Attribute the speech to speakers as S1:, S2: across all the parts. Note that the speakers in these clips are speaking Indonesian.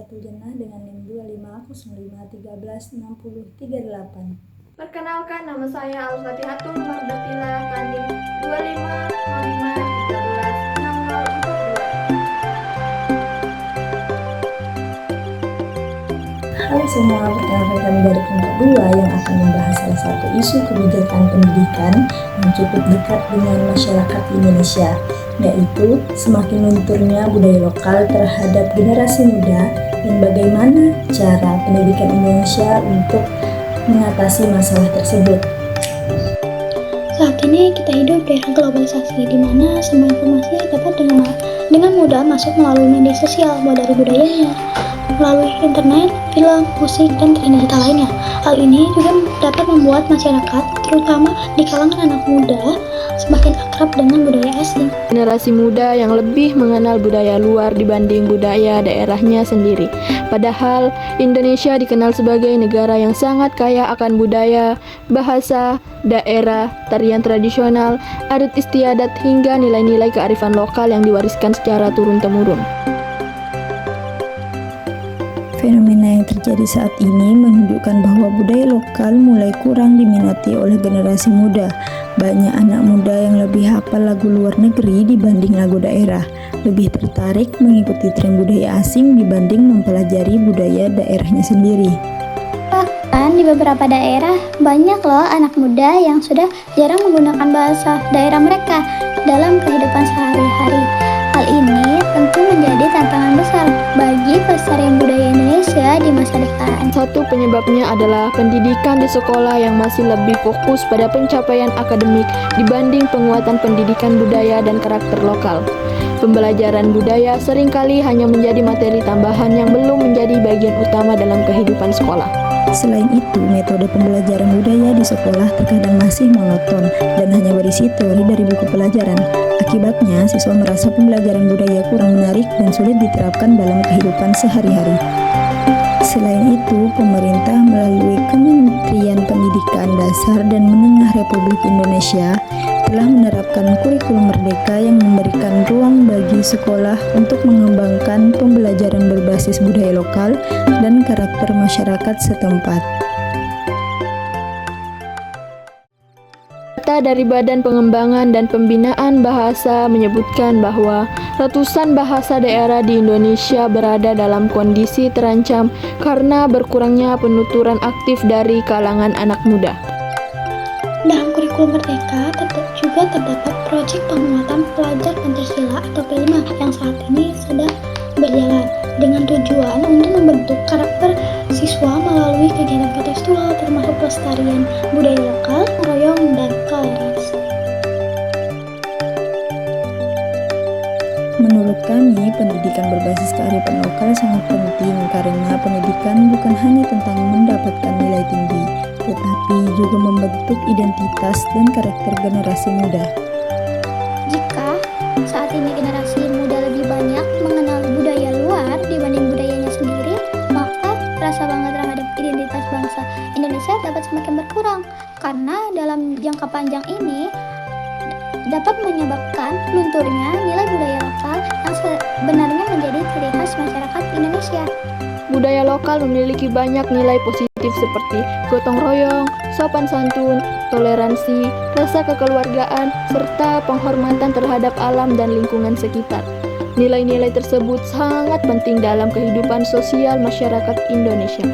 S1: Hayatul Jannah dengan NIM 2505136038.
S2: Perkenalkan, nama saya Al-Fatihatul Mardatila Kandim 2505136042.
S1: Halo semua, perkenalkan kami dari kelompok 2 yang akan membahas salah satu isu kebijakan pendidikan yang cukup dekat dengan masyarakat Indonesia, yaitu semakin lunturnya budaya lokal terhadap generasi muda dan bagaimana cara pendidikan Indonesia untuk mengatasi masalah tersebut.
S3: Saat ini kita hidup di era globalisasi di mana semua informasi dapat dengan mudah masuk melalui media sosial, mulai dari budayanya, melalui internet, film, musik, dan tren digital lainnya. Hal ini juga dapat membuat masyarakat, terutama di kalangan anak muda, semakin akrab dengan budaya asing.
S2: Generasi muda yang lebih mengenal budaya luar dibanding budaya daerahnya sendiri. Padahal Indonesia dikenal sebagai negara yang sangat kaya akan budaya, bahasa, daerah, tarian tradisional, adat istiadat, hingga nilai-nilai kearifan lokal yang diwariskan secara turun-temurun.
S1: Fenomena yang terjadi saat ini menunjukkan bahwa budaya lokal mulai kurang diminati oleh generasi muda. Banyak anak muda yang lebih hafal lagu luar negeri dibanding lagu daerah, lebih tertarik mengikuti tren budaya asing dibanding mempelajari budaya daerahnya sendiri.
S3: Bahkan di beberapa daerah, banyak loh anak muda yang sudah jarang menggunakan bahasa daerah mereka dalam kehidupan sehari-hari. Hal ini tentu menjadi tantangan besar bagi pelestarian budaya Indonesia di masa depan.
S2: Satu penyebabnya adalah pendidikan di sekolah yang masih lebih fokus pada pencapaian akademik dibanding penguatan pendidikan budaya dan karakter lokal. Pembelajaran budaya seringkali hanya menjadi materi tambahan yang belum menjadi bagian utama dalam kehidupan sekolah.
S1: Selain itu, metode pembelajaran budaya di sekolah terkadang masih monoton dan hanya berisi teori dari buku pelajaran. Akibatnya, siswa merasa pembelajaran budaya kurang menarik dan sulit diterapkan dalam kehidupan sehari-hari. Selain itu, pemerintah melalui Kementerian Pendidikan Dasar dan Menengah Republik Indonesia telah menerapkan kurikulum merdeka yang memberikan ruang bagi sekolah untuk mengembangkan pembelajaran berbasis budaya lokal dan karakter masyarakat setempat.
S2: Data dari Badan Pengembangan dan Pembinaan Bahasa menyebutkan bahwa ratusan bahasa daerah di Indonesia berada dalam kondisi terancam karena berkurangnya penuturan aktif dari kalangan anak muda.
S3: Dalam kurikulum merdeka juga terdapat proyek penguatan pelajar Pancasila atau P5 yang saat ini sedang berjalan dengan tujuan untuk membentuk karakter siswa melalui kegiatan kontekstual termasuk pelestarian budaya lokal, royong, dan toleransi.
S1: Menurut kami, pendidikan berbasis kearifan lokal sangat penting karena pendidikan bukan hanya tentang mendapatkan nilai tinggi, tetapi juga membentuk identitas dan karakter generasi muda.
S3: Jika saat ini generasi muda lebih banyak mengenal budaya luar dibanding budayanya sendiri, maka rasa bangga terhadap identitas bangsa Indonesia dapat semakin berkurang karena dalam jangka panjang ini dapat menyebabkan lunturnya nilai budaya lokal yang sebenarnya menjadi ciri khas masyarakat Indonesia.
S2: Budaya lokal memiliki banyak nilai positif seperti gotong royong, sopan santun, toleransi, rasa kekeluargaan, serta penghormatan terhadap alam dan lingkungan sekitar. Nilai-nilai tersebut sangat penting dalam kehidupan sosial masyarakat Indonesia.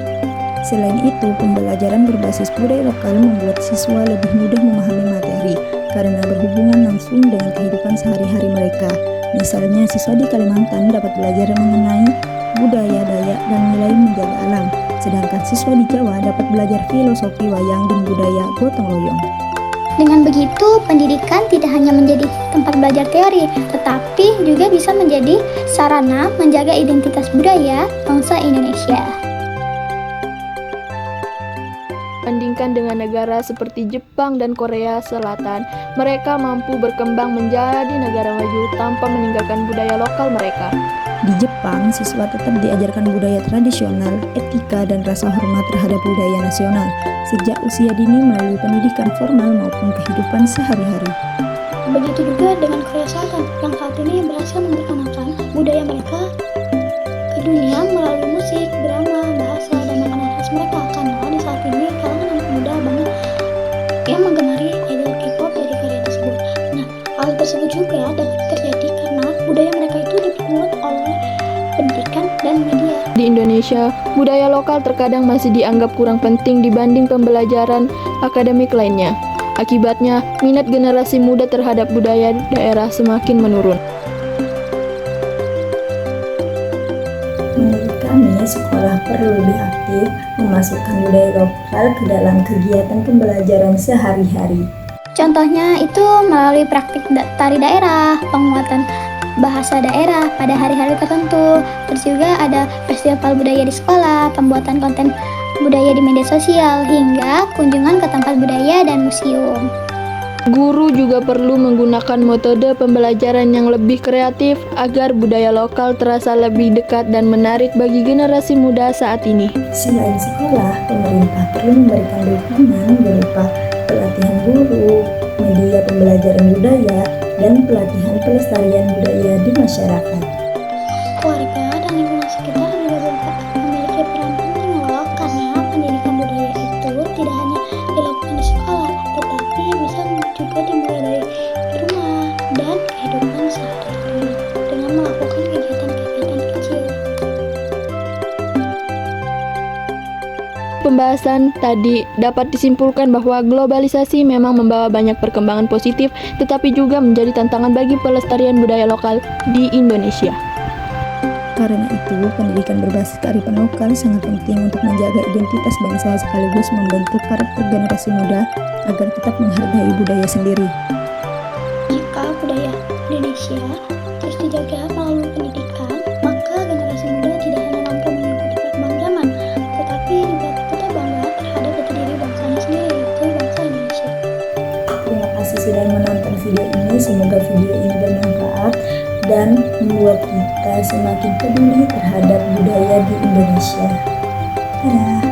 S1: Selain itu, pembelajaran berbasis budaya lokal membuat siswa lebih mudah memahami materi karena berhubungan langsung dengan kehidupan sehari-hari mereka. Misalnya, siswa di Kalimantan dapat belajar mengenai budaya Dayak dan nilai menjaga alam, sedangkan siswa di Jawa dapat belajar filosofi wayang dan budaya gotong royong.
S3: Dengan begitu, pendidikan tidak hanya menjadi tempat belajar teori, tetapi juga bisa menjadi sarana menjaga identitas budaya bangsa Indonesia.
S2: Bandingkan dengan negara seperti Jepang dan Korea Selatan, mereka mampu berkembang menjadi negara maju tanpa meninggalkan budaya lokal mereka.
S1: Di Jepang, siswa tetap diajarkan budaya tradisional, etika, dan rasa hormat terhadap budaya nasional sejak usia dini melalui pendidikan formal maupun kehidupan sehari-hari.
S3: Begitu juga dengan Korea Selatan yang saat ini berhasil memperkenalkan budaya mereka ke dunia melalui musik menari idol K-pop dari Korea tersebut. Nah, hal tersebut juga dapat terjadi karena budaya mereka itu diperkuat oleh pendidikan dan media.
S2: Di Indonesia, budaya lokal terkadang masih dianggap kurang penting dibanding pembelajaran akademik lainnya. Akibatnya, minat generasi muda terhadap budaya daerah semakin menurun.
S1: Menurut kami, sekolah perlu lebih aktif memasukkan budaya lokal ke dalam kegiatan pembelajaran sehari-hari.
S3: Contohnya itu melalui praktik tari daerah, penguatan bahasa daerah pada hari-hari tertentu. Terus juga ada festival budaya di sekolah, pembuatan konten budaya di media sosial, hingga kunjungan ke tempat budaya dan museum.
S2: Guru juga perlu menggunakan metode pembelajaran yang lebih kreatif agar budaya lokal terasa lebih dekat dan menarik bagi generasi muda saat ini.
S1: Selain sekolah, pemerintah perlu memberikan dukungan berupa pelatihan guru, media pembelajaran budaya, dan pelatihan pelestarian budaya di masyarakat.
S3: Keluarga dan lingkungan sekitar juga memiliki peran penting loh, karena pendidikan budaya itu tidak hanya dilakukan di sekolah, tetapi bisa juga dimulai dari rumah dan kehidupan sehari-hari dengan melakukan kegiatan-kegiatan kecil.
S2: Pembahasan tadi dapat disimpulkan bahwa globalisasi memang membawa banyak perkembangan positif, tetapi juga menjadi tantangan bagi pelestarian budaya lokal di Indonesia.
S1: Karena itu, pendidikan berbasis kearifan lokal sangat penting untuk menjaga identitas bangsa sekaligus membentuk karakter generasi muda agar tetap menghargai budaya sendiri.
S3: Jika budaya Indonesia terus dijaga melalui pendidikan, maka generasi muda tidak hanya mampu mengikuti perkembangan zaman, tetapi juga tetap bangga terhadap jati diri bangsanya sendiri, yaitu bangsa Indonesia.
S1: Terima kasih sudah menonton video ini. Semoga video ini bermanfaat dan membuat kita semakin peduli terhadap budaya di Indonesia. Dadah.